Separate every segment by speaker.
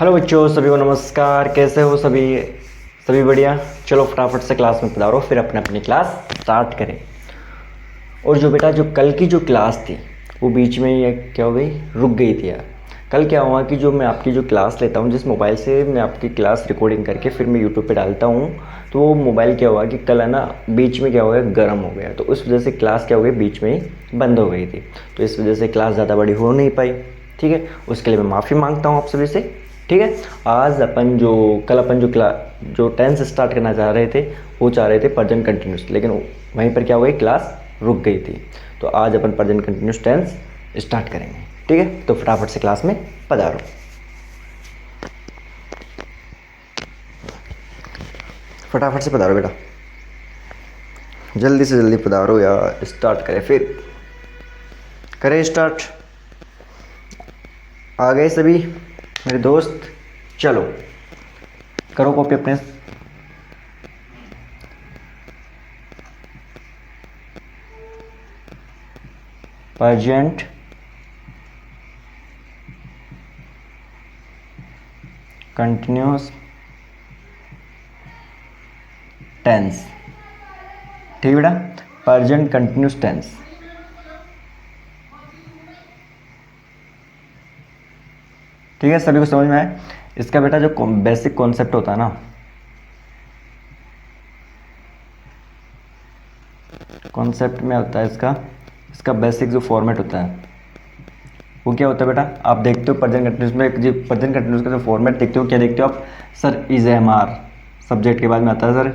Speaker 1: Hello बच्चों, सभी को नमस्कार। कैसे हो सभी? सभी बढ़िया। चलो फटाफट से क्लास में पधारो, फिर अपने अपनी क्लास स्टार्ट करें। और जो बेटा, जो कल की जो क्लास थी वो बीच में ही क्या हो गई, रुक गई थी यार। कल क्या हुआ कि जो मैं आपकी जो क्लास लेता हूँ, जिस मोबाइल से मैं आपकी क्लास रिकॉर्डिंग करके फिर मैं यूट्यूब पे डालता हूँ, तो वो मोबाइल क्या हुआ कि कल है ना, बीच में क्या हो गया, गर्म हो गया। तो उस वजह से क्लास क्या हो गई, बीच में ही बंद हो गई थी। तो इस वजह से क्लास ज़्यादा बड़ी हो नहीं पाई। ठीक है, उसके लिए मैं माफ़ी मांगता हूँ आप सभी से। ठीक है, आज अपन जो कल अपन जो टेंस स्टार्ट करना चाह रहे थे, वो चाह रहे थे प्रेजेंट कंटिन्यूस, लेकिन वहीं पर क्या हो गई, क्लास रुक गई थी। तो आज अपन प्रेजेंट कंटिन्यूस टेंस स्टार्ट करेंगे। ठीक है, तो फटाफट से क्लास में पधारो। फटाफट से पधारो बेटा, जल्दी से जल्दी पधारो यार। स्टार्ट करें, फिर करें स्टार्ट। आ गए सभी मेरे दोस्त? चलो करो कॉपी अपने। Present continuous tense. ठीक है बेटा, प्रेजेंट कंटिन्यूस टेंस। ठीक है, सभी को समझ में आया? इसका बेटा जो बेसिक कॉन्सेप्ट होता है ना, कॉन्सेप्ट में होता है इसका बेसिक जो फॉर्मेट होता है वो क्या होता है बेटा। आप देखते हो प्रेजेंट कंटिन्यूस में, जो प्रेजेंट कंटिन्यूस का जो फॉर्मेट देखते हो, क्या देखते हो आप? Sir is am are subject के बाद में आता है सर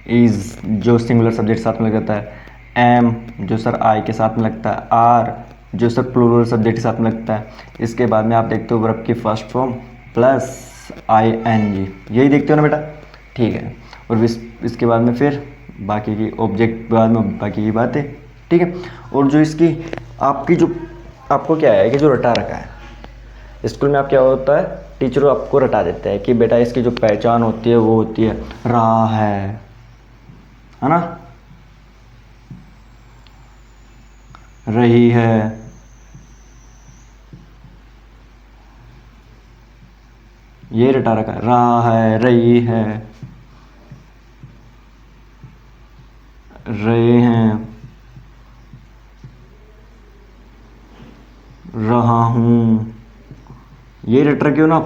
Speaker 1: इज, जो सिंगुलर सब्जेक्ट साथ में लग जाता है। एम जो सर आई के साथ में लगता है। आर जो सर प्लूरल सब्जेक्ट के साथ में लगता है। इसके बाद में आप देखते हो वर्ब की first form plus I N G, यही देखते हो ना बेटा। ठीक है, और इसके बाद में फिर बाकी की ऑब्जेक्ट, बाद में बाकी की बातें। ठीक है, और जो इसकी आपकी जो आपको क्या है कि जो रटा रखा है स्कूल में, आप क्या होता है, टीचर आपको रटा देता है कि बेटा इसकी जो पहचान होती है वो होती है रहा है ना, रही है, ये रटा रखा है, रहा है, रही है, रहे हैं, रहा हूँ, ये रट रखे हो ना।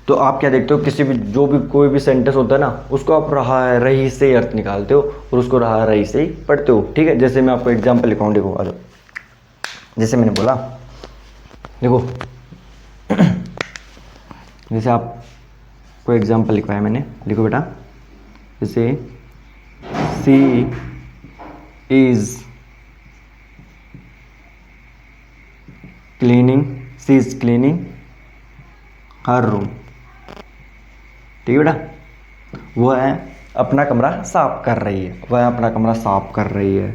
Speaker 1: तो आप क्या देखते हो, किसी भी जो भी कोई भी सेंटेंस होता है ना, उसको आप रहा है रही से ही अर्थ निकालते हो और उसको रहा है रही से ही पढ़ते हो। ठीक है, जैसे मैं आपको एग्जांपल लिखाऊं, देखो आ जाओ। जैसे मैंने बोला, देखो जैसे आपको एग्जांपल लिखवाया मैंने, लिखो बेटा। जैसे she is cleaning, she is cleaning her room. ठीक है बेटा, वह है अपना कमरा साफ कर रही है, वह अपना कमरा साफ कर रही है।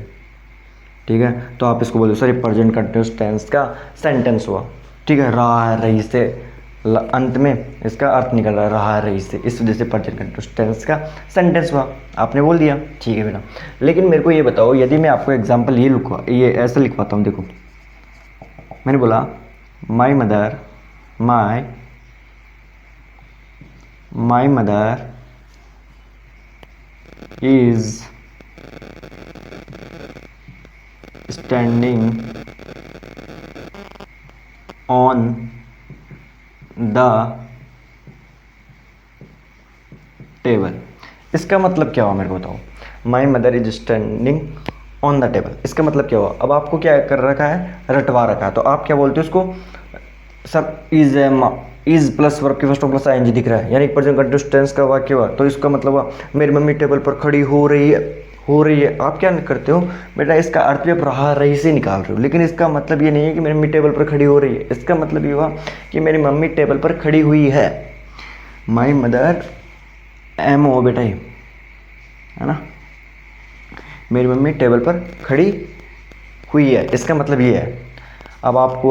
Speaker 1: ठीक है, तो आप इसको बोलो सर ये प्रेजेंट कंटिन्यूस टेंस का सेंटेंस हुआ। ठीक है, रहा है रही से अंत में इसका अर्थ निकल रहा है, रहा है रही से, इस वजह से प्रेजेंट कंटिन्यूस टेंस का सेंटेंस हुआ। आपने बोल दिया, ठीक है बेटा। लेकिन मेरे को ये बताओ, यदि मैं आपको एग्जाम्पल ये ऐसे लिखवाता हूँ, देखो मैंने बोला my mother, my mother is standing on the table। इसका मतलब क्या हुआ मेरे को बताओ। माई mother is standing on the table, इसका मतलब क्या हुआ? अब आपको क्या कर रखा है, रटवा रखा है। तो आप क्या बोलते हो उसको, सर इज प्लस वर्ब की फर्स्ट प्लस आईएनजी दिख रहा है, यानी प्रेजेंट कंटिन्यूअस टेंस का वाक्य हुआ। तो इसका मतलब हुआ मेरी मम्मी टेबल पर खड़ी हो रही है, हो रही है। आप क्या करते हो बेटा, इसका अर्थ भी आप रहा रही से निकाल रहे हो, लेकिन इसका मतलब ये नहीं है कि मेरी मम्मी टेबल पर खड़ी हो रही है। इसका मतलब ये हुआ कि मेरी मम्मी टेबल पर खड़ी हुई है। माई मदर एम ओ बेटा, ये है ना, मेरी मम्मी टेबल पर खड़ी हुई है, इसका मतलब ये है। अब आपको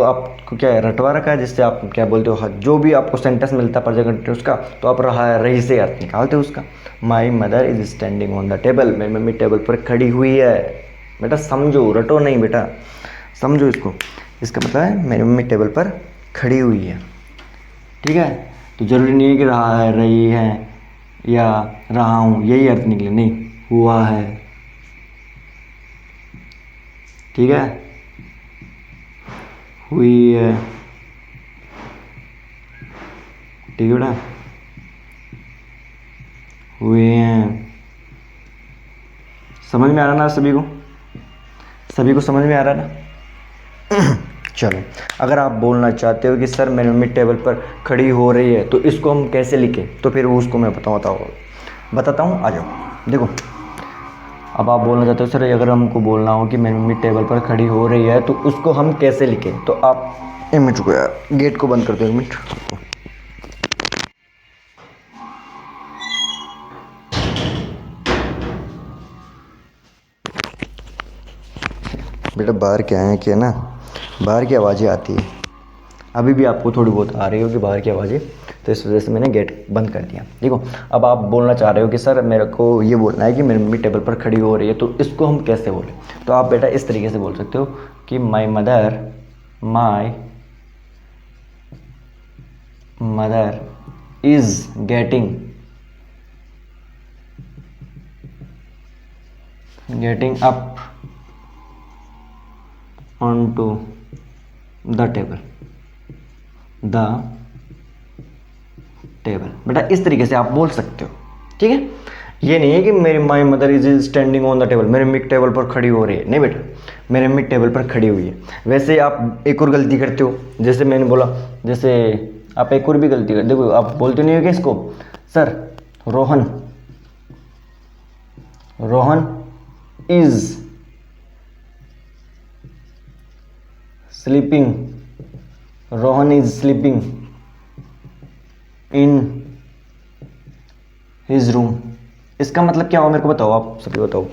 Speaker 1: क्या है, रटवा रखा है, जिससे आप क्या बोलते हो, जो भी आपको सेंटेंस मिलता है प्रेजेंट कंटिन्यूअस का, तो आप रहा है रही से अर्थ निकालते हो उसका। माई mother is standing on the table, मेरी मम्मी टेबल पर खड़ी हुई है। बेटा समझो, रटो नहीं बेटा, समझो इसको। इसका मतलब है मेरी मम्मी टेबल पर खड़ी हुई है। ठीक है, तो ज़रूरी नहीं है कि रहा है, रही है या रहा हूँ यही अर्थ निकले, नहीं, हुआ है। ठीक है, हुई है। ठीक है बेटा, हुए हैं। समझ में आ रहा ना सभी को? सभी को समझ में आ रहा ना? चलो, अगर आप बोलना चाहते हो कि सर मेरी मम्मी टेबल पर खड़ी हो रही है तो इसको हम कैसे लिखें, तो फिर वो उसको मैं बताता हूँ। आ जाओ, देखो। अब आप बोलना चाहते हो सर अगर हमको बोलना हो कि मेरी मम्मी टेबल पर खड़ी हो रही है तो उसको हम कैसे लिखें, तो आप एक मिनट रुको यार, गेट को बंद कर दो, एक मिनट। बेटा बाहर क्या है कि है ना, बाहर की आवाज़ें आती है, अभी भी आपको थोड़ी बहुत आ रही होगी बाहर की आवाज़ें, तो इस वजह से मैंने गेट बंद कर दिया। देखो, अब आप बोलना चाह रहे हो कि सर मेरे को ये बोलना है कि मेरी मम्मी टेबल पर खड़ी हो रही है तो इसको हम कैसे बोलें, तो आप बेटा इस तरीके से बोल सकते हो कि my mother is getting up onto the table. बेटा इस तरीके से आप बोल सकते हो, ठीक है। ये नहीं है कि मेरी माई mother is standing on the table, मेरी मम्मी टेबल पर खड़ी हो रही है, नहीं बेटा, मेरी मम्मी टेबल पर खड़ी हुई है। वैसे आप एक और गलती करते हो, जैसे मैंने बोला, जैसे आप एक और भी गलती करते, देखो आप बोलते नहीं हो कि इसको sir Rohan is sleeping in his room. इसका मतलब क्या हुआ मेरे को बताओ, आप सभी बताओ।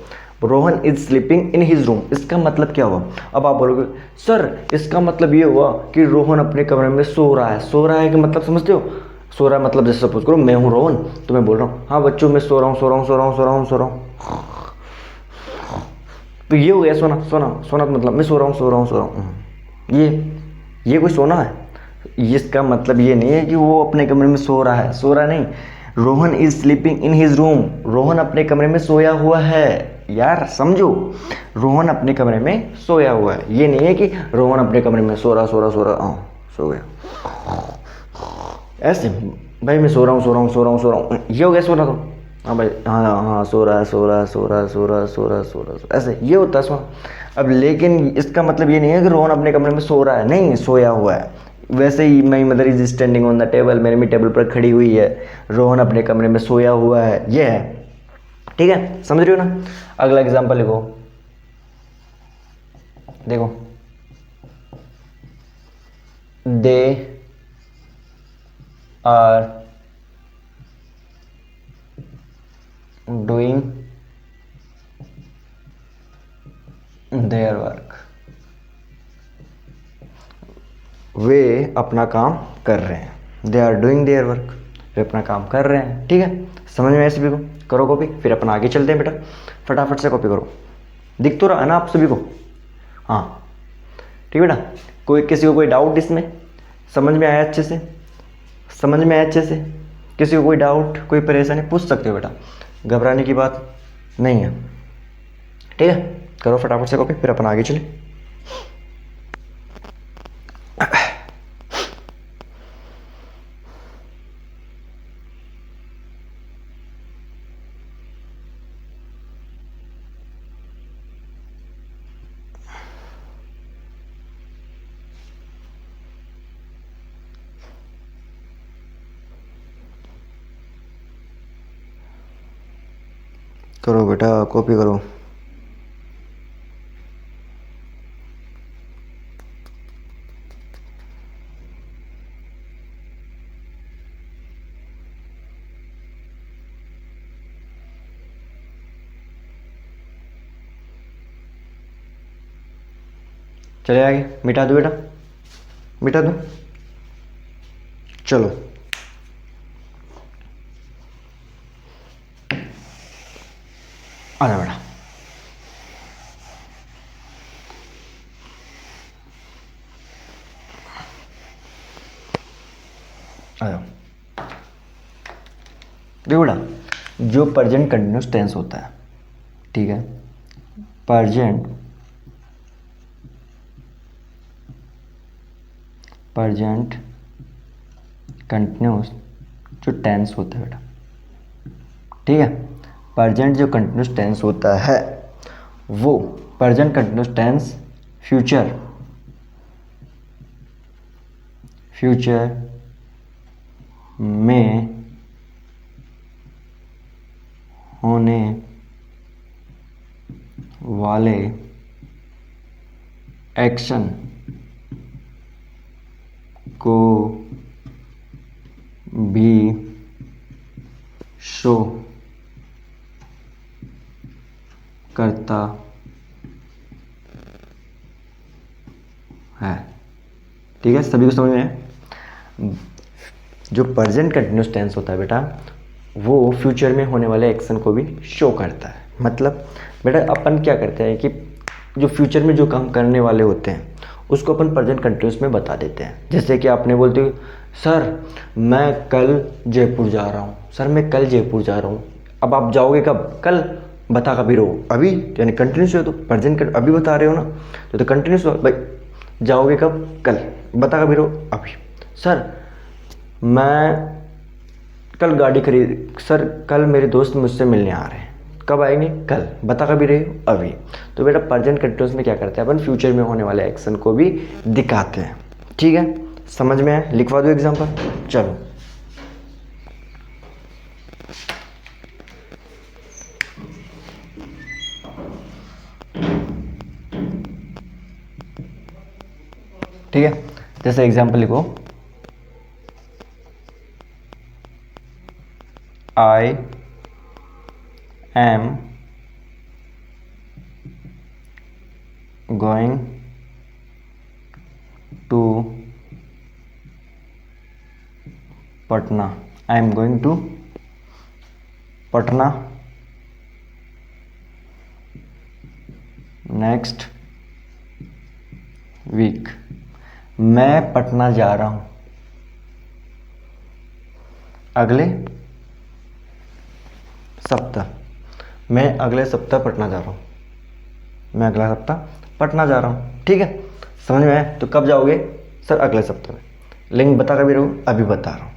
Speaker 1: Rohan is sleeping in his room, इसका मतलब क्या हुआ? अब आप बोलोगे सर इसका मतलब ये हुआ कि रोहन अपने कमरे में सो रहा है। सो रहा है कि मतलब समझते हो? सो रहा है मतलब जैसे सपोज करो मैं हूँ रोहन, तो मैं बोल रहा हूँ हाँ बच्चों मैं सो रहा हूँ। तो ये हो गया सोना। सोना मतलब मैं सो रहा हूँ। ये कोई सोना है? इसका मतलब ये नहीं है कि वो अपने कमरे में सो रहा है, नहीं। Rohan is sleeping in his room, Rohan अपने कमरे में सोया हुआ है। यार समझो, रोहन अपने कमरे में सोया हुआ है, ये नहीं है कि रोहन अपने कमरे में सो रहा सो गया ऐसे। भाई मैं सो रहा हूँ, ये हो गया सोना तो। हाँ भाई, हाँ सो रहा है ऐसे, ये होता है सोना। अब लेकिन इसका मतलब ये नहीं है कि रोहन अपने कमरे में सो रहा है, नहीं, सोया हुआ है। वैसे ही my mother is standing on the table, मेरी मम्मी टेबल पर खड़ी हुई है, रोहन अपने कमरे में सोया हुआ है, ये है। ठीक है, समझ रहे हो ना? अगला एग्जांपल लिखो, देखो, they are doing their work, वे अपना काम कर रहे हैं। They are doing their work, वे अपना काम कर रहे हैं। ठीक है, समझ में आया सभी को? करो कॉपी, फिर अपन आगे चलते हैं बेटा, फटाफट से कॉपी करो। दिख तो रहा है ना आप सभी को? हाँ ठीक है बेटा। कोई किसी को कोई डाउट इसमें? समझ में आया अच्छे से? किसी को कोई डाउट, कोई परेशानी पूछ सकते हो बेटा, घबराने की बात नहीं है। ठीक है, करो फटाफट से कॉपी, फिर अपन आगे चले। करो बेटा, कॉपी करो। चले आगे, मिटा दो बेटा, मिटा दो। चलो आ जाओ बेटा। आ जाओ। देखो बेटा, जो प्रेजेंट कंटिन्यूस टेंस होता है, ठीक है, प्रेजेंट कंटिन्यूस जो टेंस होता है बेटा, ठीक है, प्रेजेंट जो कंटिन्यूस टेंस होता है वो प्रेजेंट कंटिन्यूस टेंस फ्यूचर में होने वाले एक्शन को भी शो करता है। ठीक है, सभी को समझ में है? जो प्रेजेंट कंटिन्यूस टेंस होता है बेटा, वो फ्यूचर में होने वाले एक्शन को भी शो करता है। मतलब बेटा अपन क्या करते हैं कि जो फ्यूचर में जो काम करने वाले होते हैं उसको अपन प्रेजेंट कंटिन्यूस में बता देते हैं। जैसे कि आपने बोलते हो सर मैं कल जयपुर जा रहा हूँ, सर मैं कल जयपुर जा रहा हूँ। अब आप जाओगे कब? कल। बता कभी रहो? अभी। यानी कंटिन्यूस हो तो प्रेजेंट अभी बता रहे हो ना, तो कंटिन्यूस हो भाई। जाओगे कब? कल। बता कभी रहो? अभी। सर मैं कल गाड़ी खरीद, सर कल मेरे दोस्त मुझसे मिलने आ रहे हैं। कब आएंगे? कल। बता कभी रहे हो? अभी। तो बेटा प्रेजेंट कंटिन्यूस में क्या करते हैं अपन, फ्यूचर में होने वाले एक्शन को भी दिखाते हैं। ठीक है, समझ में है? लिखवा दो एग्जांपल। चलो ठीक है, जैसे एग्जांपल लिखो, I am going to Patna. I am going to Patna next week. मैं पटना जा रहा हूं अगले सप्ताह। मैं अगले सप्ताह पटना जा रहा हूँ, मैं अगला सप्ताह पटना जा रहा हूँ। ठीक है, समझ में आया? तो कब जाओगे? सर अगले सप्ताह में। लेकिन बता कभी रहो? अभी बता रहा हूँ।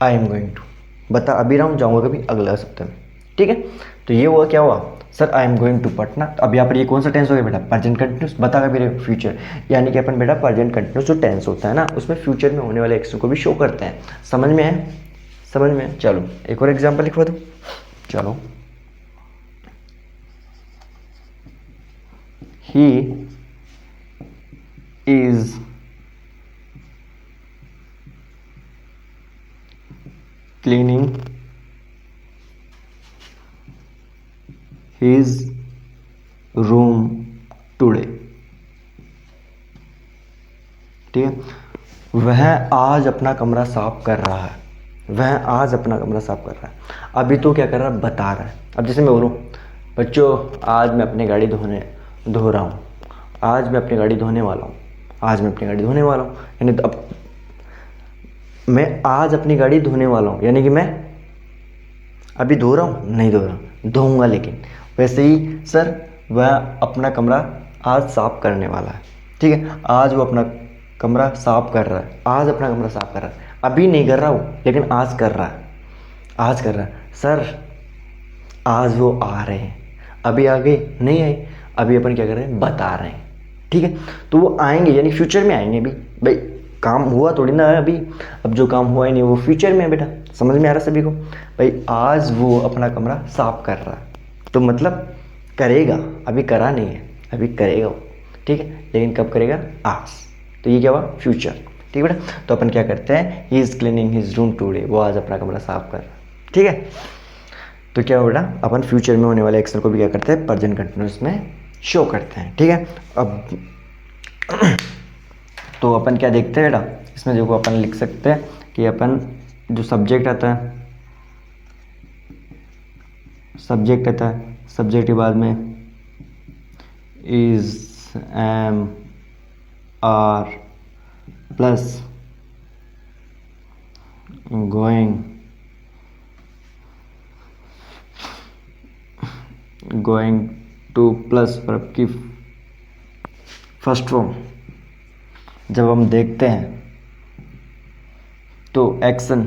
Speaker 1: आई एम गोइंग टू, बता अभी रहा हूँ, जाऊँगा कभी? अगले सप्ताह में। ठीक है, तो ये हुआ, क्या हुआ? Sir I am going to Patna. अब यहाँ पर ये कौन सा टेंस हो गया बेटा? Present continuous. बता कभी रहे? फ्यूचर। यानी कि अपन बेटा प्रेजेंट कंटिन्यूस जो टेंस होता है ना, उसमें फ्यूचर में होने वाले एक्शन को भी शो करते हैं। समझ में है? समझ में है? चलो एक और एग्जाम्पल लिखवा दो। चलो, he is cleaning his room today। ठीक है, वह आज अपना कमरा साफ कर रहा है। वह आज अपना कमरा साफ कर रहा है। अभी तो क्या कर रहा है? बता रहा है। अब जैसे मैं बोलूँ बच्चों आज मैं अपनी गाड़ी धो रहा हूँ, आज मैं अपनी गाड़ी धोने वाला हूँ, आज मैं अपनी गाड़ी धोने वाला हूँ। यानी तो अब मैं आज अपनी गाड़ी धोने वाला हूँ, यानी कि मैं अभी धो रहा हूँ? नहीं धो रहा हूँ, धोऊंगा। लेकिन वैसे ही सर वह अपना कमरा आज साफ करने वाला है। ठीक है, आज वो अपना कमरा साफ कर रहा है, आज अपना कमरा साफ कर रहा है। अभी नहीं कर रहा हूँ लेकिन आज कर रहा है, आज कर रहा है। सर आज वो आ रहे हैं, अभी आ गए? नहीं आए, अभी अपन क्या कर रहे हैं? बता रहे हैं। ठीक है, तो वो आएंगे यानी फ्यूचर में आएंगे। अभी भाई काम हुआ थोड़ी ना है अभी, अब जो काम हुआ ही नहीं वो फ्यूचर में है बेटा। समझ में आ रहा सभी को? भाई आज वो अपना कमरा साफ कर रहा है, तो मतलब करेगा, अभी करा नहीं है, अभी करेगा वो। ठीक है, लेकिन कब करेगा? आज। तो ये क्या हुआ? फ्यूचर। ठीक है बेटा, तो अपन क्या करते हैं? He is cleaning his room today, वो आज अपना कमरा साफ कर रहा है। ठीक है, तो क्या हुआ बेटा? अपन फ्यूचर में होने वाले एक्शन को भी क्या करते हैं? प्रेजेंट कंटिन्यूस में शो करते हैं। ठीक है, अब तो अपन क्या देखते हैं बेटा? इसमें देखो अपन लिख सकते हैं कि अपन जो सब्जेक्ट आता है, सब्जेक्ट के बाद में is, am, are plus going going to plus verb की फर्स्ट फॉर्म जब हम देखते हैं तो एक्शन,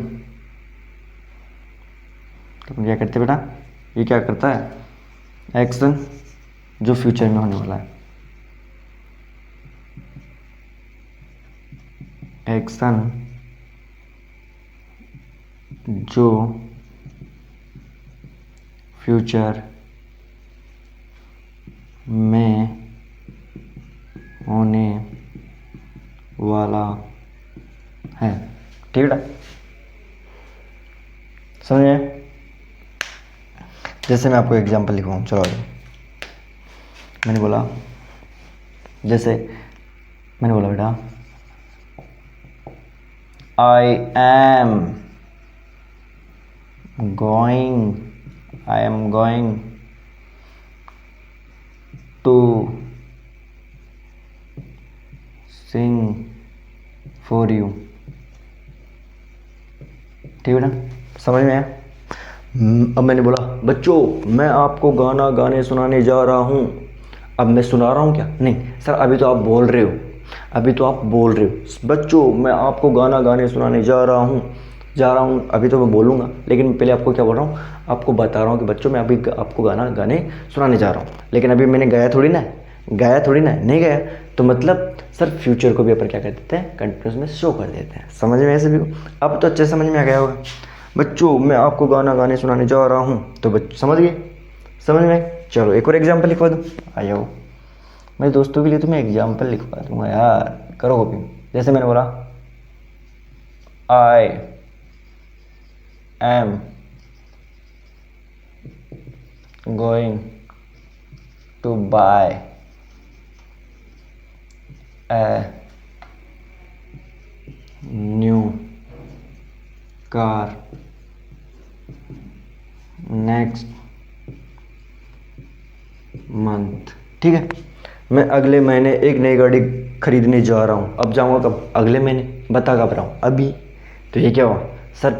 Speaker 1: तो हम क्या करते हैं बेटा, ये क्या करता है, एक्शन जो फ्यूचर में होने वाला है, एक्शन जो फ्यूचर में होने वाला है। ठीक है बेटा, समझ में? जैसे मैं आपको एग्जांपल लिखवाऊँ, चलो आगे। मैंने बोला, जैसे मैंने बोला बेटा, I am going to sing for you. ठीक है बेटा, समझ में आया? अब मैंने बोला बच्चों मैं आपको गाना गाने सुनाने जा रहा हूँ। अब मैं सुना रहा हूँ क्या? नहीं सर, अभी तो आप बोल रहे हो, बच्चों मैं आपको गाना गाने सुनाने जा रहा हूँ, अभी तो मैं बोलूँगा, लेकिन पहले आपको क्या बोल रहा हूँ, आपको बता रहा हूँ कि बच्चों मैं अभी आपको गाना गाने सुनाने जा रहा हूँ, लेकिन अभी मैंने गाया थोड़ी ना, नहीं गाया। तो मतलब सर फ्यूचर को भी अपन क्या कर देते हैं, कंटिन्यूस में शो कर देते हैं। समझ में ऐसे भी? अब तो अच्छे समझ में आ गया होगा। बच्चों मैं आपको गाना गाने सुनाने जा रहा हूँ, तो बच्चों समझ गए? समझ में? चलो एक और एग्जाम्पल लिखवा दूँ, आ जाओ। मेरे दोस्तों के लिए तो मैं एग्जाम्पल लिखवा दूंगा यार, करो कॉपी। जैसे मैंने बोला I am going to buy a new car next month. ठीक है, मैं अगले महीने एक नई गाड़ी खरीदने जा रहा हूँ। अब जाऊँगा कब? अगले महीने। बता कब रहा हूँ? अभी। तो ये क्या हुआ सर,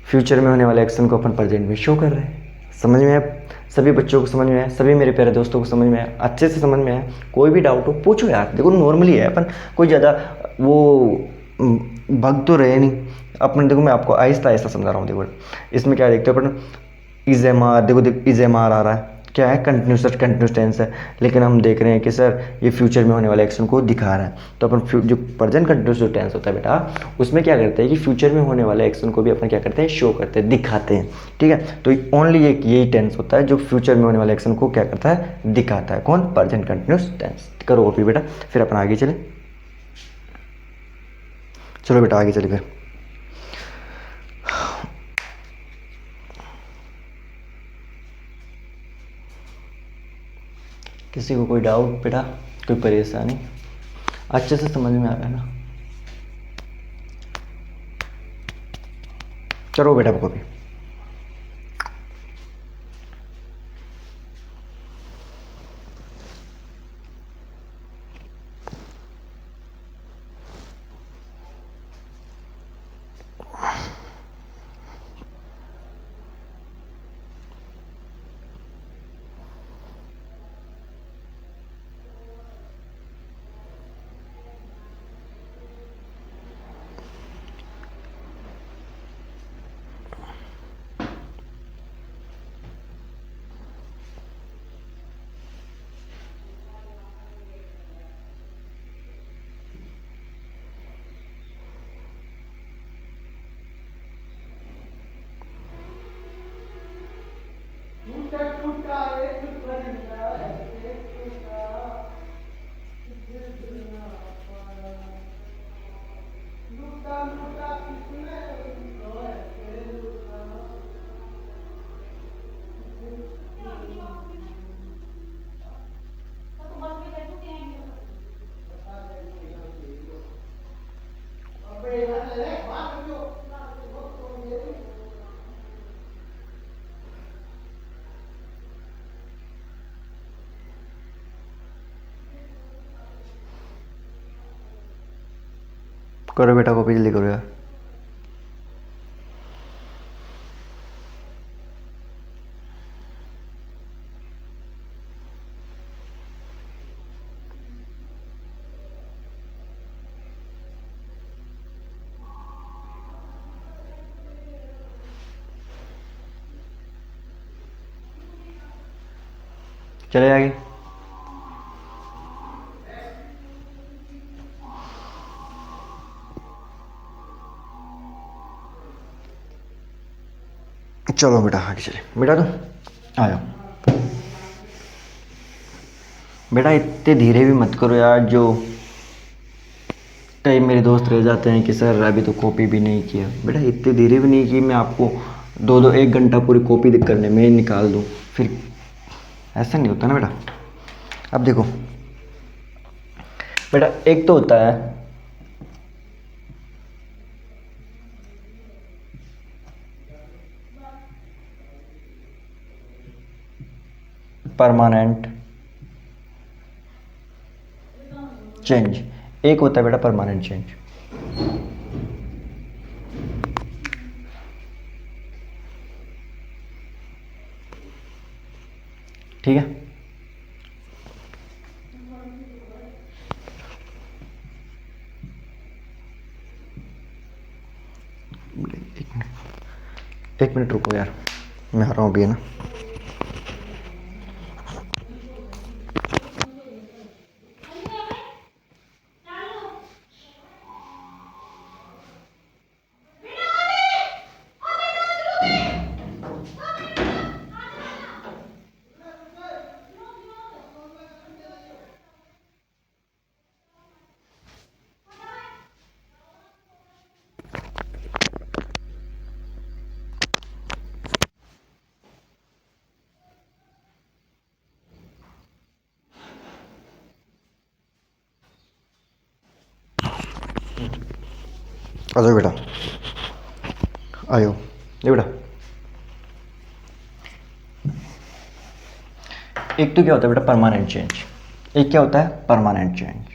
Speaker 1: फ्यूचर में होने वाले एक्शन को अपन प्रेजेंट में शो कर रहे हैं। समझ में आया? सभी बच्चों को समझ में आया? सभी मेरे प्यारे दोस्तों को समझ में आया? अच्छे से समझ में आया? कोई भी डाउट हो पूछो यार, देखो नॉर्मली है अपन, कोई ज़्यादा वो भग तो रहे नहीं अपन। देखो मैं आपको आहिस्ता आहिस्ता समझा रहा हूँ। देखो इसमें क्या देखते हो अपन, इज एम आर, देखो इज एम आर आ रहा है, क्या है, कंटिन्यूस टेंस है, लेकिन हम देख रहे हैं कि सर ये फ्यूचर में होने वाले एक्शन को दिखा रहा है। तो अपन जो प्रेजेंट कंटिन्यूस टेंस होता है बेटा, उसमें क्या करते हैं कि फ्यूचर में होने वाले एक्शन को भी अपन क्या करते हैं, शो करते हैं, दिखाते हैं। ठीक है, तो ओनली एक यही टेंस होता है जो फ्यूचर में होने वाले एक्शन को क्या करता है, दिखाता है। कौन? Present continuous tense. करो कॉपी बेटा, फिर अपन आगे चले। चलो बेटा आगे चले फिर। किसी को कोई डाउट बेटा, कोई परेशानी? अच्छे से समझ में आ रहा है ना? चलो बेटा कॉपी। करो बेटा कॉपी, जल्दी करो यार। चले आगे। चलो बेटा आगे चले। बेटा तो आ जाओ। बेटा इतने धीरे भी मत करो यार, जो कई मेरे दोस्त रह जाते हैं कि सर अभी तो कॉपी भी नहीं किया। बेटा इतने धीरे भी नहीं कि मैं आपको दो दो एक घंटा पूरी कॉपी करने में निकाल दूँ, फिर ऐसा नहीं होता ना बेटा। अब देखो बेटा, एक तो होता है परमानेंट चेंज, एक होता है बेटा परमानेंट चेंज। ठीक है, एक मिनट रुको यार, मैं आ रहा हूँ अभी, है ना। आ जाओ बेटा, आयो ये बेटा। एक तो क्या होता है बेटा परमानेंट चेंज, एक क्या होता है परमानेंट चेंज।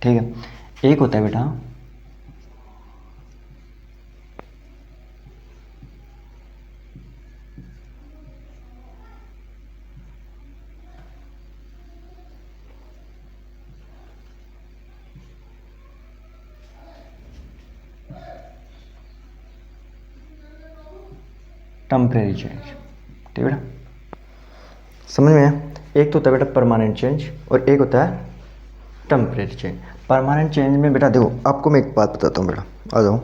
Speaker 1: ठीक है, एक होता है बेटा टेम्परेरी चेंज। ठीक है बेटा, समझ में आया। एक तो होता है बेटा परमानेंट चेंज और एक होता है टेम्परेरी चेंज। परमानेंट चेंज में बेटा देखो, आपको मैं एक बात बताता हूँ बेटा, आ जाओ।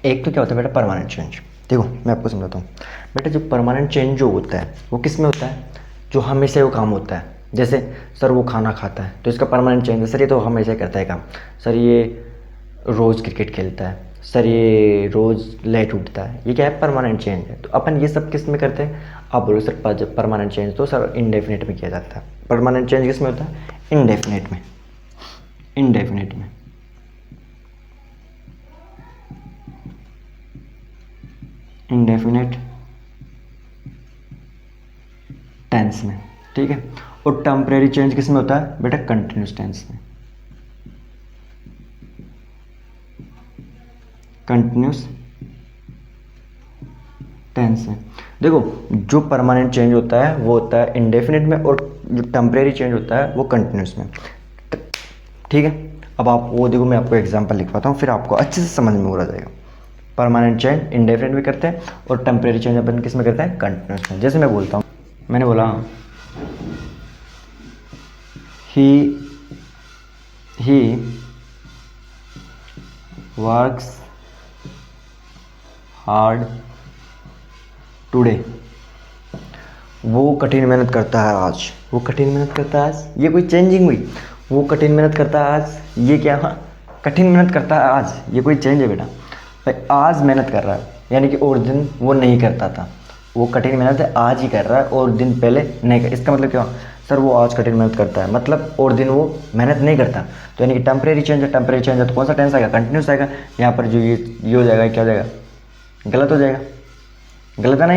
Speaker 1: एक तो क्या होता है बेटा परमानेंट चेंज, देखो मैं आपको समझाता हूँ बेटा। जो परमानेंट चेंज जो होता है वो किस में होता है, जो हमेशा वो काम होता है। जैसे सर वो खाना खाता है तो इसका परमानेंट चेंज है, सर ये तो हमेशा करता है काम। सर ये रोज़ क्रिकेट खेलता है, सर ये रोज़ लेट उठता है, ये क्या है परमानेंट चेंज है। तो अपन ये सब किस में करते हैं, आप बोलो सर परमानेंट चेंज तो सर इंडेफिनिट में किया जाता है। परमानेंट चेंज किस में होता है, इंडेफिनिट में, इंडेफिनिट में, इंडेफिनिट टेंस में। ठीक है, और टेम्परेरी चेंज किस में होता है बेटा, कंटिन्यूस टेंस में, कंटिन्यूस टेंस में। देखो जो परमानेंट चेंज होता है वो होता है इंडेफिनिट में, और जो टेम्परेरी चेंज होता है वो कंटिन्यूस में। ठीक है, अब आप वो देखो, मैं आपको एग्जांपल लिखवाता हूँ, फिर आपको अच्छे से समझ में हो जाएगा। परमानेंट चेंज इंडेफिनिट में करते हैं और टेम्परेरी चेंज अपन किस में करते हैं, कंटिन्यूस में। जैसे मैं बोलता हूँ, मैंने बोला ही वर्क्स हार्ड टुडे। वो कठिन मेहनत करता है आज, वो कठिन मेहनत करता है आज, ये कोई चेंजिंग हुई। वो कठिन मेहनत करता है आज, ये क्या, कठिन मेहनत करता है आज, ये कोई चेंज है बेटा। भाई आज मेहनत कर रहा है, यानी कि और दिन वो नहीं करता था। वो कठिन मेहनत है आज ही कर रहा है और दिन पहले नहीं कर। इसका मतलब क्या, सर वो आज कठिन मेहनत करता है, मतलब और दिन वो मेहनत नहीं करता। तो यानी कि टेम्परेरी चेंज है, टेम्परेरी चेंज है तो कौन सा टेंस आएगा, कंटिन्यूस आएगा। यहाँ पर जो ये हो जाएगा, क्या हो जाएगा, गलत हो जाएगा। गलत है ना,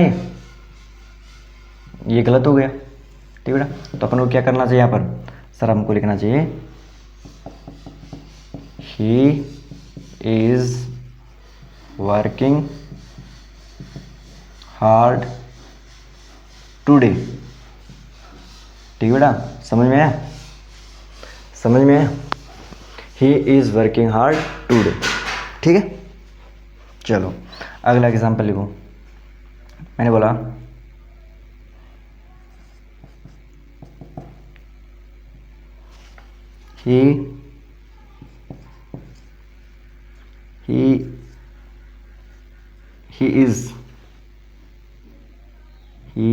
Speaker 1: ये गलत हो गया। ठीक है बेटा, तो अपन को क्या करना चाहिए यहाँ पर, सर हमको लिखना चाहिए he is working hard today. ठीक है बेटा, समझ में आया, समझ में आया। He is working hard today. ठीक है, चलो अगला एग्जाम्पल लिखो। मैंने बोला he he he is he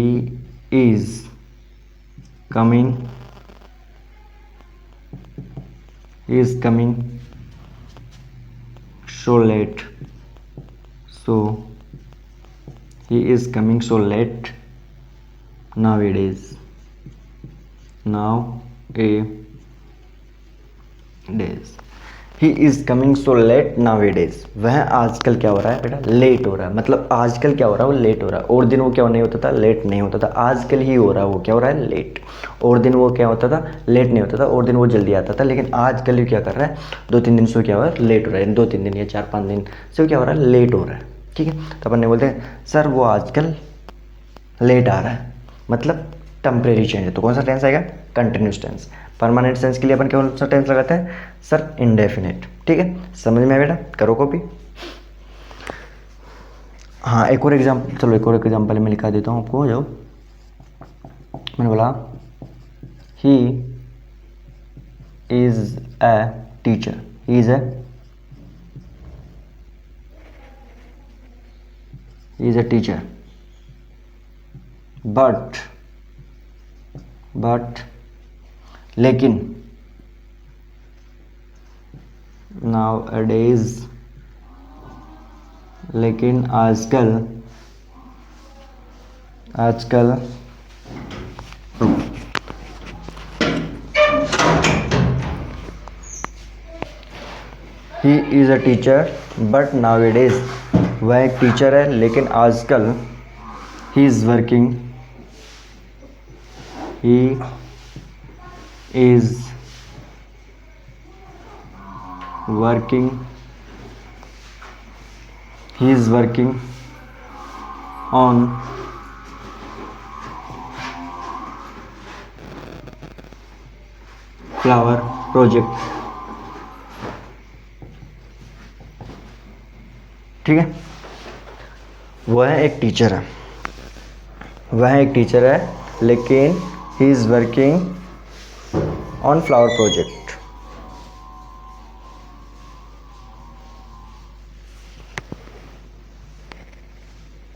Speaker 1: is coming he is coming so late, so he is coming so late nowadays, nowadays he is coming so late nowadays. वह आजकल क्या हो रहा है बेटा, लेट हो रहा है। मतलब आजकल क्या हो रहा है, वो लेट हो रहा है। और दिन वो क्या नहीं होता था, लेट नहीं होता था। आजकल ही हो रहा है, वो क्या हो रहा है, लेट। और दिन वो क्या होता था, लेट नहीं होता था। और दिन वो जल्दी आता था। लेकिन आजकल ही क्या कर रहा है, 2-3 दिन से क्या हो रहा है, लेट हो रहा है। 2-3 दिन या 4-5 दिन से क्या हो रहा है, लेट हो रहा है। ठीक है, तो अपन ने बोलते हैं सर वो आजकल लेट आ रहा है, मतलब टेम्परेरी चेंज है। तो कौन सा टेंस आएगा, कंटिन्यूस टेंस। परमानेंट टेंस के लिए अपन कौन सा टेंस लगाते हैं सर, इंडेफिनिट। ठीक है, समझ में आया बेटा, करो कॉपी। हाँ एक और एग्जाम्पल, चलो एक और एग्जाम्पल मैं लिखा देता हूँ आपको। जाओ, मैंने बोला he is a teacher, he is a teacher but लेकिन nowadays, लेकिन आजकल he is a teacher but nowadays, वह एक टीचर है लेकिन आजकल he is working on flower project। ठीक है, वह एक टीचर है, लेकिन he is working on flower project.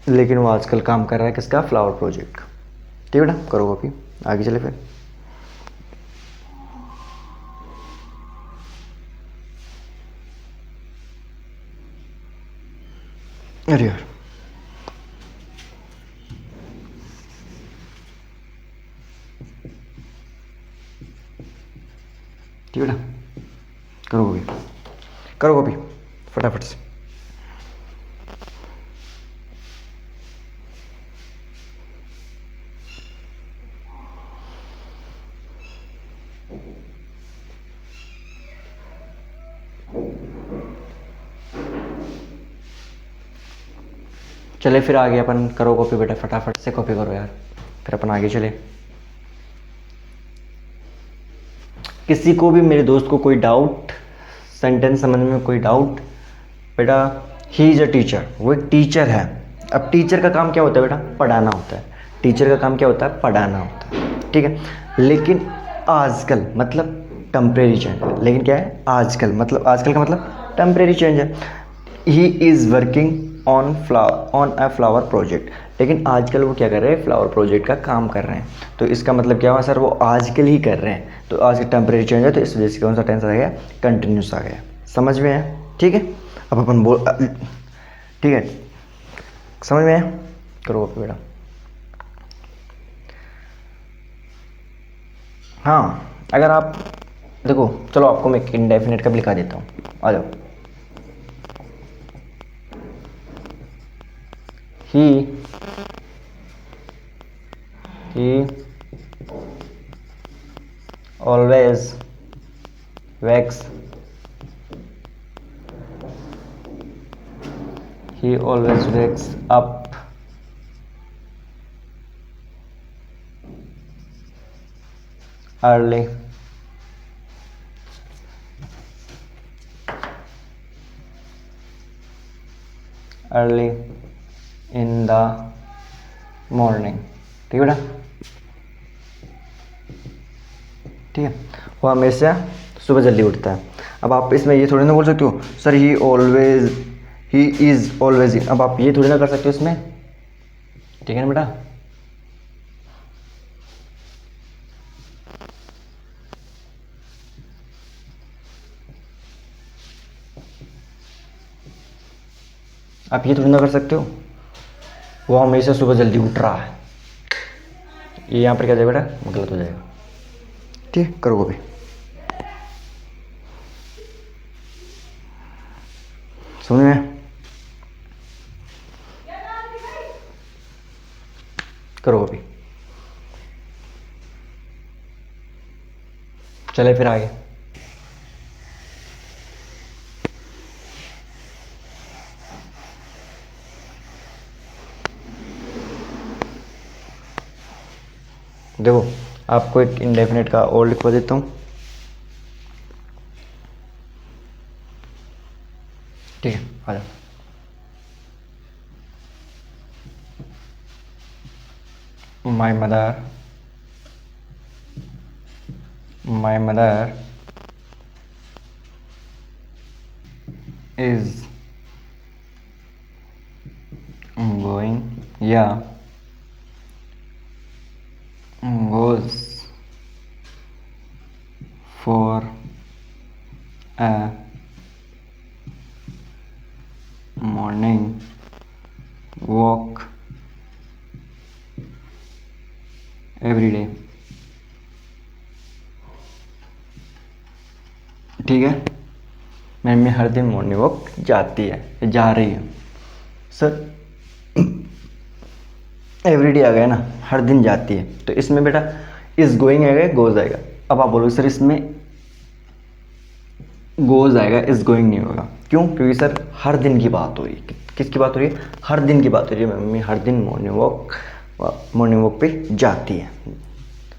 Speaker 1: लेकिन वो आजकल काम कर रहा है किसका, फ्लावर प्रोजेक्ट का। ठीक है बेटा, करो कॉपी, आगे चले फिर। अरे यार, ठीक है बेटा, करो कॉपी फटाफट से। चले फिर आगे अपन, करो कॉपी बेटा, फटाफट से कॉपी करो यार, फिर अपन आगे चले। किसी को भी, मेरे दोस्त को कोई डाउट, सेंटेंस समझने में कोई डाउट बेटा, ही इज़ अ टीचर, वो एक टीचर है। अब टीचर का काम क्या होता है बेटा, पढ़ाना होता है। टीचर का काम क्या होता है, पढ़ाना होता है। ठीक है, लेकिन आजकल मतलब टेम्परेरी चेंज है। लेकिन क्या है, आजकल मतलब, आजकल का मतलब टेम्परेरी चेंज है। He is working on a flower project, लेकिन आजकल वो क्या कर रहे हैं, फ्लावर प्रोजेक्ट का काम कर रहे हैं। तो इसका मतलब क्या हुआ सर, वो आजकल ही कर रहे हैं। तो आज का टेम्परेरी चेंज है, तो इस वजह से कौन सा टेंस आ गया, कंटिन्यूस आ गया। समझ में आया, ठीक है। अब अपन ठीक है, समझ में आया, करो बेटा। हाँ अगर आप देखो, चलो आपको मैं इंडेफिनिट का भी लिखा देता हूँ, आ जाओ। he always wakes up early in the morning। ठीक है बेटा, ठीक है, वो हमेशा सुबह जल्दी उठता है। अब आप इसमें ये थोड़ी ना बोल सकते हो सर ही इज़ ऑलवेज, अब आप ये थोड़ी ना कर सकते हो इसमें, ठीक है ना बेटा। आप ये थोड़ी ना कर सकते हो वो हमेशा सुबह जल्दी उठ रहा है, ये यहाँ पर क्या जाएगा बेटा, गलत हो जाएगा। ठीक, करो वो भी। सुनिए, करो वो भी। चले फिर आगे। देखो आपको एक इंडेफिनेट का और लिखवा देता हूँ, ठीक है, आ जाओ। My mother is going, yeah, goes for a morning walk every day। ठीक है, मेरी मम्मी हर दिन मॉर्निंग वॉक जाती है, जा रही है। सर एवरीडे आ गया ना, हर दिन जाती है, तो इसमें बेटा इज गोइंग आएगा, गोज आएगा। अब आप बोलोगे सर इसमें गोज आएगा, इज गोइंग नहीं होगा, क्यों? क्योंकि सर हर दिन की बात हो रही है। किसकी बात हो रही है? हर दिन की बात हो रही है। मम्मी हर दिन मॉर्निंग वॉक पे जाती है,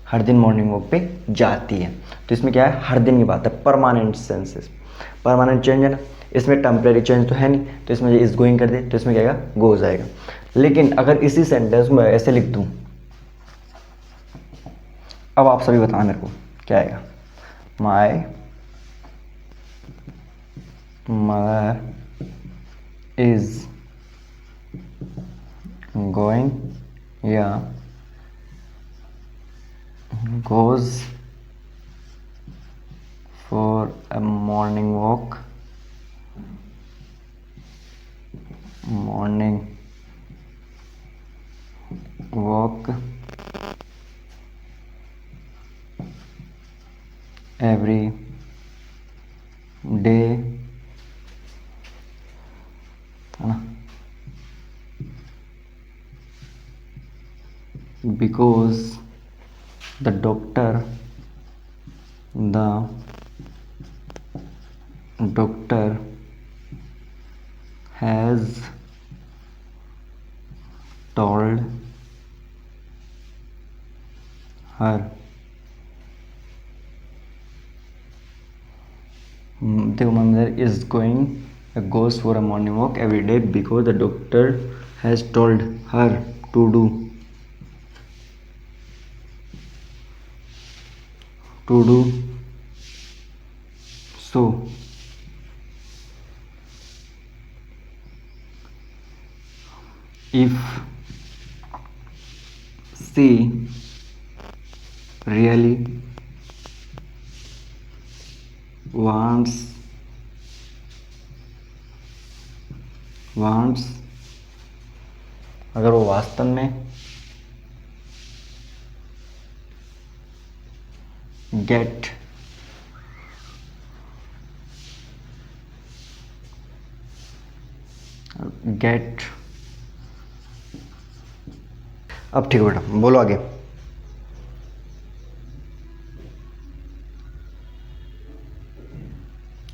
Speaker 1: हर दिन मॉर्निंग वॉक पे जाती है। तो इसमें क्या है, हर दिन की बात है, परमानेंट सेंसेस, परमानेंट चेंज है ना, इसमें टेम्परेरी चेंज तो है नहीं, तो इसमें इज गोइंग कर दे तो इसमें क्या आएगा, गोज आएगा। लेकिन अगर इसी सेंटेंस में ऐसे लिख दूं, अब आप सभी बताना मेरे को क्या आएगा। माई मदर इज गोइंग या goes for a morning walk every day, है ना, because the doctor has told her। देखो, my mother is goes for a morning walk every day because the doctor has told her to do so। If she really wants अगर वो वास्तव में get अब ठीक है बेटा, बोलो आगे।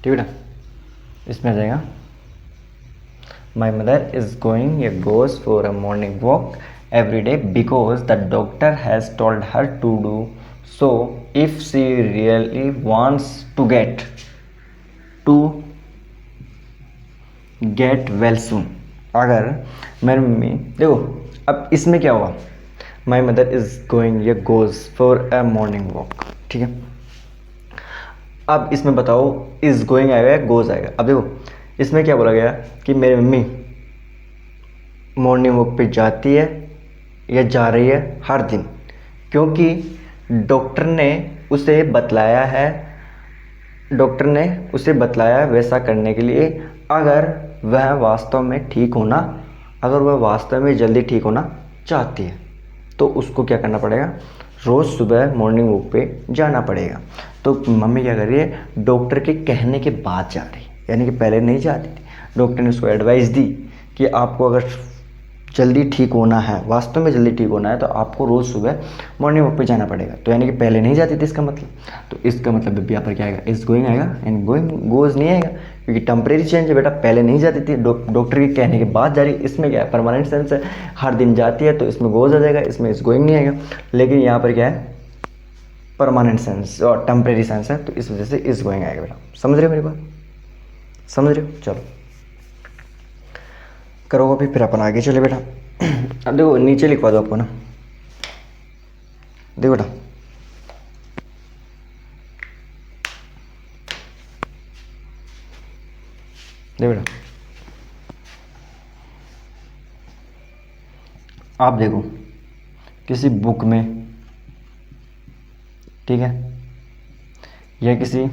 Speaker 1: ठीक बेटा, इसमें आ जाएगा माई मदर इज गोइंग या goes for a morning walk every day because the doctor has told her to do so if she really wants to get well soon. अगर मेरी मम्मी, देखो अब इसमें क्या हुआ, माई मदर इज गोइंग या goes for a morning walk, ठीक है। अब इसमें बताओ इज़ गोइंग आएगा या गोज़ आएगा। अब देखो इसमें क्या बोला गया कि मेरी मम्मी मॉर्निंग वॉक पे जाती है या जा रही है हर दिन, क्योंकि डॉक्टर ने उसे बतलाया है, डॉक्टर ने उसे बतलाया वैसा करने के लिए। अगर वह वास्तव में ठीक होना, अगर वह वास्तव में जल्दी ठीक होना चाहती है तो उसको क्या करना पड़ेगा, रोज़ सुबह मॉर्निंग वॉक पे जाना पड़ेगा। तो मम्मी क्या कर रही है, डॉक्टर के कहने के बाद जा रही है, यानी कि पहले नहीं जाती थी। डॉक्टर ने उसको एडवाइस दी कि आपको अगर जल्दी ठीक होना है, वास्तव में जल्दी ठीक होना है, तो आपको रोज़ सुबह मॉर्निंग वॉक पे जाना पड़ेगा। तो यानी कि पहले नहीं जाती थी इसका मतलब। तो इसका मतलब यहाँ पर क्या आएगा, इज गोइंग आएगा, यानी गोइंग गोज नहीं आएगा, क्योंकि टेम्परेरी चेंज है बेटा, पहले नहीं जाती थी, डॉक्टर के कहने के बाद जा रही। इसमें क्या है, परमानेंट सेंस है, हर दिन जाती है, तो इसमें गोज आ जाएगा, इसमें इज गोइंग नहीं आएगा। लेकिन यहाँ पर क्या है, परमानेंट सेंस और टेम्परेरी सेंस है, तो इस वजह से इज गोइंग आएगा बेटा। समझ रहे हो मेरी बात, समझ रहे हो? चलो करो अभी, फिर अपन आगे चले बेटा। अब देखो नीचे लिखवा दो आपको ना, देखो बेटा देखो बेटा, आप देखो किसी बुक में, ठीक है, या किसी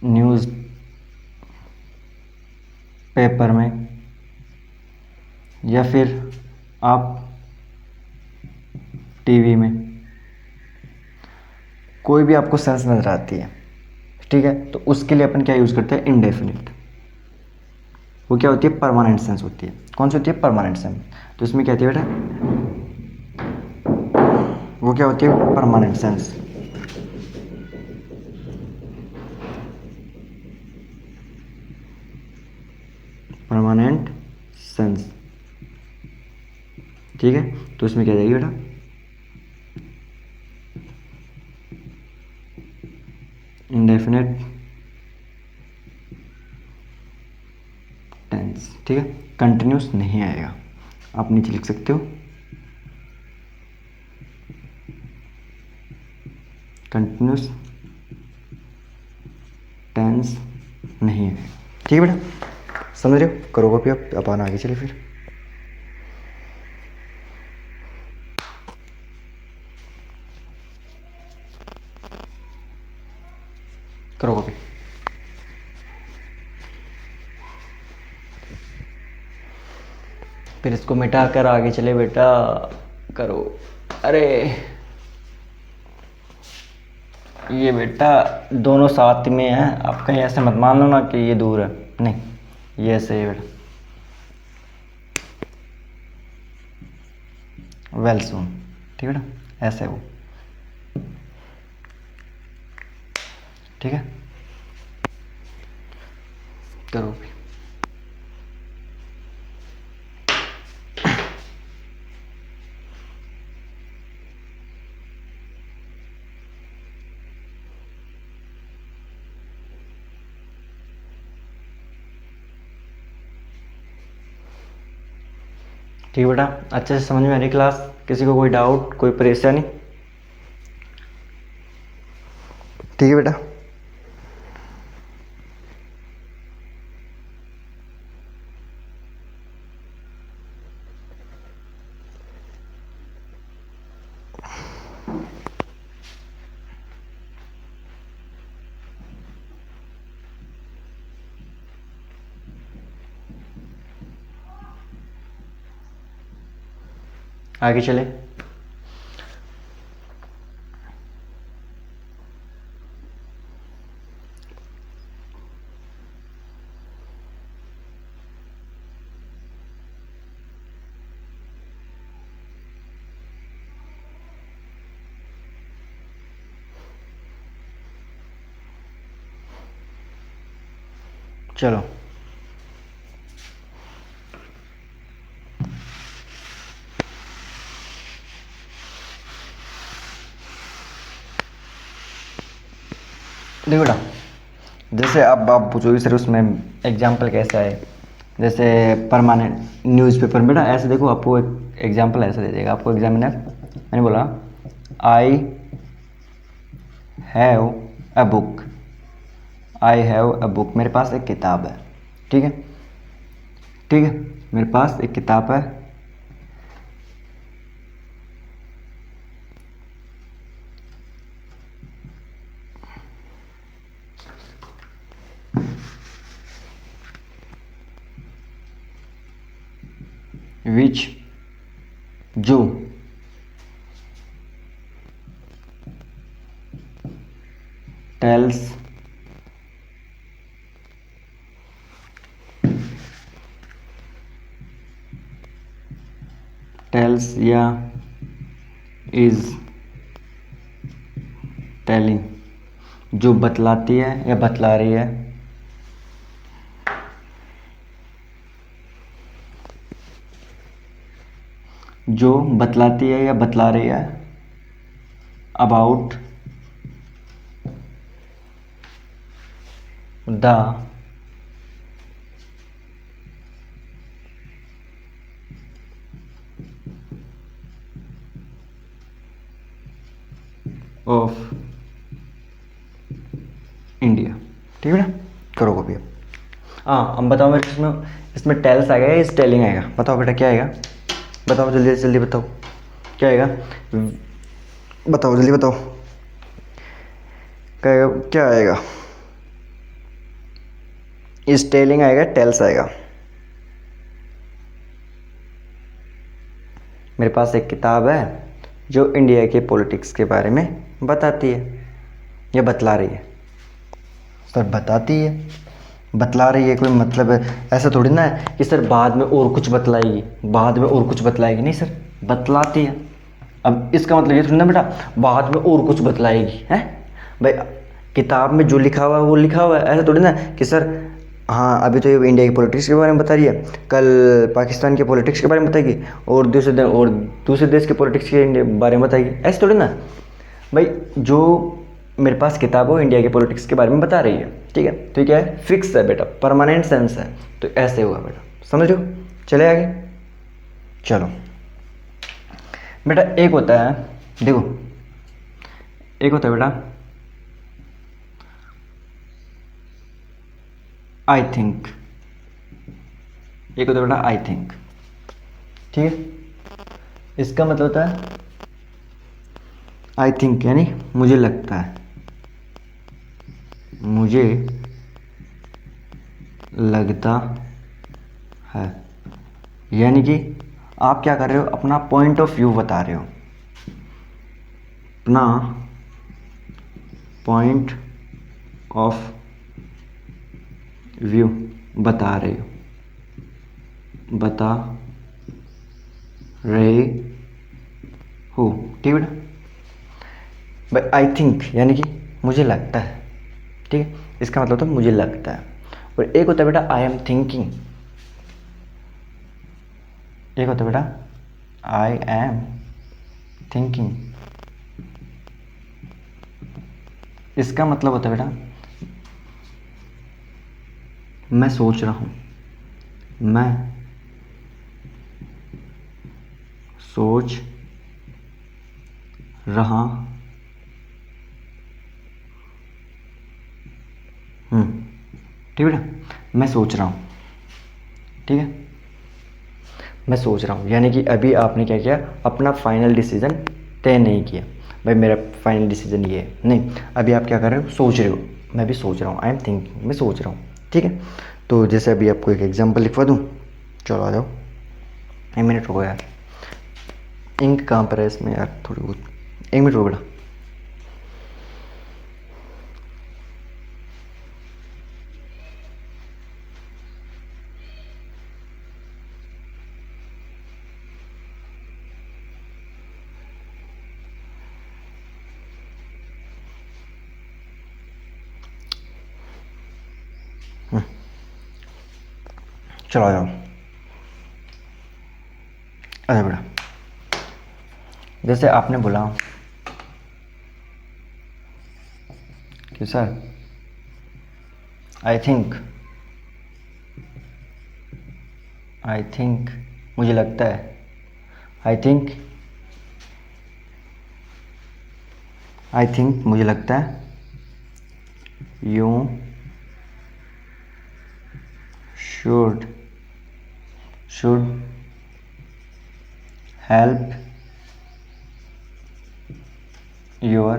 Speaker 1: न्यूज़ पेपर में, या फिर आप टीवी में, कोई भी आपको सेंस नज़र आती है, ठीक है, तो उसके लिए अपन क्या यूज़ करते हैं, इंडेफिनिट। वो क्या होती है, परमानेंट सेंस होती है। कौन सी होती है, परमानेंट सेंस। तो इसमें क्या होती है बेटा, वो क्या होती है, परमानेंट सेंस। परमानेंट सेंस, ठीक है। तो इसमें क्या जाएगी बेटा, इंडेफिनिट टेंस, ठीक है। कंटिन्यूस नहीं आएगा, आप नीचे लिख सकते हो, कंटिन्यूस टेंस नहीं है, ठीक है बेटा। समझ रहे हो, करो कॉपी। अब अपन आगे चले फिर, करो कॉपी। फिर इसको मिटा कर आगे चले बेटा, करो। अरे ये बेटा दोनों साथ में है, आप कहीं ऐसे मत मान लो ना कि ये दूर है, नहीं ये ऐसे है बेटा। वेल सून, ठीक है बेटा, ऐसे वो, ठीक है। करो भी, ठीक है बेटा। अच्छे से समझ में आ रही क्लास? किसी को कोई डाउट, कोई परेशानी? ठीक है बेटा। आगे चले, चलो देखो बेटा, जैसे अब आप पूछोगे सर उसमें एग्जाम्पल कैसा है, जैसे परमानेंट न्यूज़पेपर। बेटा ऐसे देखो, आपको एक एग्जाम्पल ऐसा दे देगा, आपको एग्जामिनर, मैंने बोला I have a book, I have a book, मेरे पास एक किताब है। ठीक है, ठीक है, मेरे पास एक किताब है। विच, जो, टेल्स टेल्स या इज टेलिंग, जो बतलाती है या बतला रही है, जो बतलाती है या बतला रही है, अबाउट द ऑफ इंडिया। ठीक है ना, करो कॉपी अब। हाँ, अब बताओ मेरे इसमें इसमें टेल्स आएगा या स्टेलिंग आएगा? बताओ बेटा क्या आएगा, बताओ जल्दी जल्दी बताओ क्या आएगा, बताओ जल्दी बताओ क्या आएगा, क्या आएगा? स्टेलिंग आएगा, टेल्स आएगा? मेरे पास एक किताब है जो इंडिया के पॉलिटिक्स के बारे में बताती है या बतला रही है। सर बताती है, बतला रही है, कोई मतलब है ऐसा थोड़ी ना है कि सर बाद में और कुछ बतलाएगी, बाद में और कुछ बतलाएगी, नहीं सर, बतलाती है। अब इसका मतलब ये थोड़ी ना बेटा बाद में और कुछ बतलाएगी है भाई, किताब में जो लिखा हुआ है वो लिखा हुआ है, ऐसा थोड़ी ना कि सर हाँ अभी तो ये इंडिया की पॉलिटिक्स के बारे में बता रही है, कल पाकिस्तान के पॉलिटिक्स के बारे में बताएगी, और दूसरे देश के पॉलिटिक्स के बारे में बताएगी, ऐसे थोड़ी ना भाई। जो मेरे पास किताब है वो इंडिया के पॉलिटिक्स के बारे में बता रही है। ठीक है, तो क्या है, फिक्स है बेटा, परमानेंट सेंस है, तो ऐसे होगा बेटा, समझ रहे हो? चले आगे, चलो बेटा। एक होता है, देखो एक होता है बेटा आई थिंक, एक होता है बेटा आई थिंक। ठीक है, इसका मतलब होता है आई थिंक यानी मुझे लगता है, मुझे लगता है, यानी कि आप क्या कर रहे हो, अपना पॉइंट ऑफ व्यू बता रहे हो, अपना पॉइंट ऑफ व्यू बता रहे हो, बता रहे हो। ठीक है बेटा, भाई आई थिंक यानी कि मुझे लगता है। ठीक है, इसका मतलब तो मुझे लगता है। और एक होता है बेटा आई एम थिंकिंग, एक होता है बेटा आई एम थिंकिंग, इसका मतलब होता है बेटा मैं सोच रहा हूँ, मैं सोच रहा हूँ। ठीक है बेटा, मैं सोच रहा हूँ। ठीक है, मैं सोच रहा हूँ यानी कि अभी आपने क्या किया, अपना फाइनल डिसीजन तय नहीं किया, भाई मेरा फाइनल डिसीजन ये है, नहीं, अभी आप क्या कर रहे हो, सोच रहे हो। मैं भी सोच रहा हूँ, आई एम थिंकिंग, मैं सोच रहा हूँ। ठीक है, तो जैसे अभी आपको एक एग्जांपल लिखवा दूँ, चलो आ जाओ, 1 मिनट रुको यार, इंक कहाँ पर है इसमें यार, थोड़ी बहुत, 1 मिनट रुको बेटा। चलो आ जाओ, अरे बेटा जैसे आपने बोला कि सर आई थिंक मुझे लगता है, आई थिंक आई थिंक मुझे लगता है, you should help your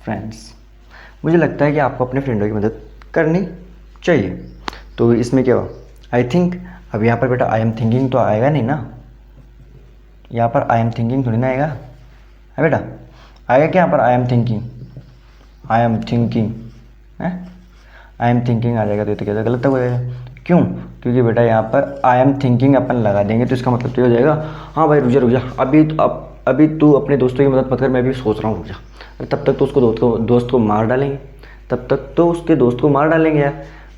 Speaker 1: friends. मुझे लगता है कि आपको अपने फ्रेंडों की मदद करनी चाहिए। तो इसमें क्या हुआ, आई थिंक। अब यहाँ पर बेटा आई एम थिंकिंग तो आएगा नहीं ना, यहाँ पर आई एम थिंकिंग थोड़ी ना आएगा, है बेटा? आएगा क्या यहाँ पर I am thinking? I am thinking है, आई एम थिंकिंग आ जाएगा तो ये तो क्या गलत हो जाएगा। क्यों? क्योंकि बेटा यहाँ पर आई एम थिंकिंग अपन लगा देंगे तो इसका मतलब तो ये हो जाएगा, हाँ भाई रुक जा अभी तू अपने दोस्तों की मदद मत कर, मैं भी सोच रहा हूँ, रुक जा। तब तक तो उसको दोस्त को मार डालेंगे, तब तक तो उसके दोस्त को मार डालेंगे यार।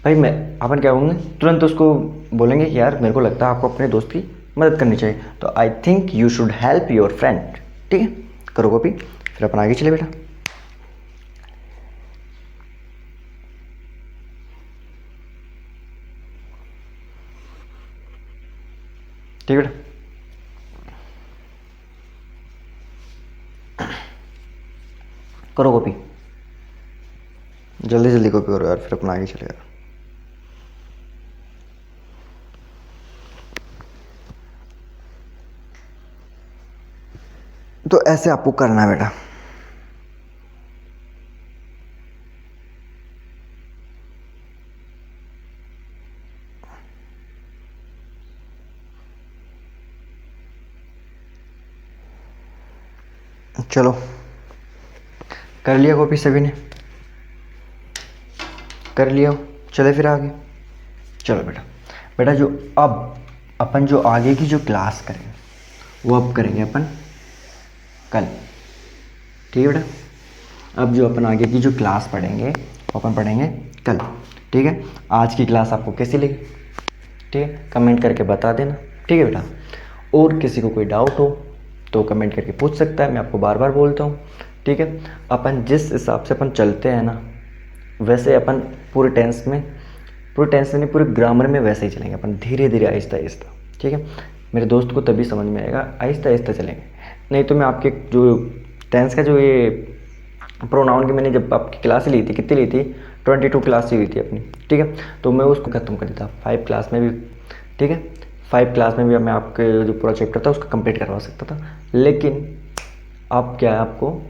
Speaker 1: भाई मैं अपन क्या होंगे, तुरंत उसको बोलेंगे कि यार मेरे को लगता है आपको अपने दोस्त की मदद करनी चाहिए, तो I think you should help your friend. ठीक है, करो कॉपी, फिर अपन आगे चले बेटा। ठीक है बेटा, करो कॉपी, जल्दी जल्दी कॉपी करो यार, फिर अपना आगे चलेगा। तो ऐसे आपको करना है बेटा। चलो, कर लिया कॉपी सभी ने? कर लिया, चले फिर आगे। चलो बेटा, बेटा जो अब अपन जो आगे की जो क्लास करेंगे वो अब करेंगे अपन कल। ठीक है बेटा, अब जो अपन आगे की जो क्लास पढ़ेंगे वो अपन पढ़ेंगे कल। ठीक है, आज की क्लास आपको कैसी लगी? ठीक है, कमेंट करके बता देना। ठीक है बेटा, और किसी को कोई डाउट हो तो कमेंट करके पूछ सकता है, मैं आपको बार बार बोलता हूँ। ठीक है, अपन जिस हिसाब से अपन चलते हैं ना, वैसे अपन पूरे टेंस में नहीं, पूरे ग्रामर में वैसे ही चलेंगे अपन, धीरे धीरे आहिस्ता आहिस्ता। ठीक है, मेरे दोस्त को तभी समझ में आएगा, आहिस्ता आहिस्ता चलेंगे। नहीं तो मैं आपके जो टेंस का जो ये प्रोनाउन की मैंने जब आपकी क्लास ली थी, कितनी ली थी, 22 क्लास ही हुई थी अपनी। ठीक है, तो मैं उसको ख़त्म कर देता 5 क्लास में भी। ठीक है, 5 क्लास में भी मैं आपके जो पूरा चैप्टर था उसको कंप्लीट करवा सकता था, लेकिन अब क्या है, आपको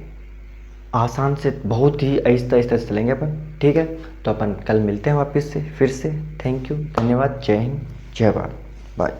Speaker 1: आसान से बहुत ही आहिस्ता आहिस्ता से चलेंगे अपन। ठीक है, तो अपन कल मिलते हैं वापस से फिर से। थैंक यू, धन्यवाद, जय हिंद, जय भारत, बाय।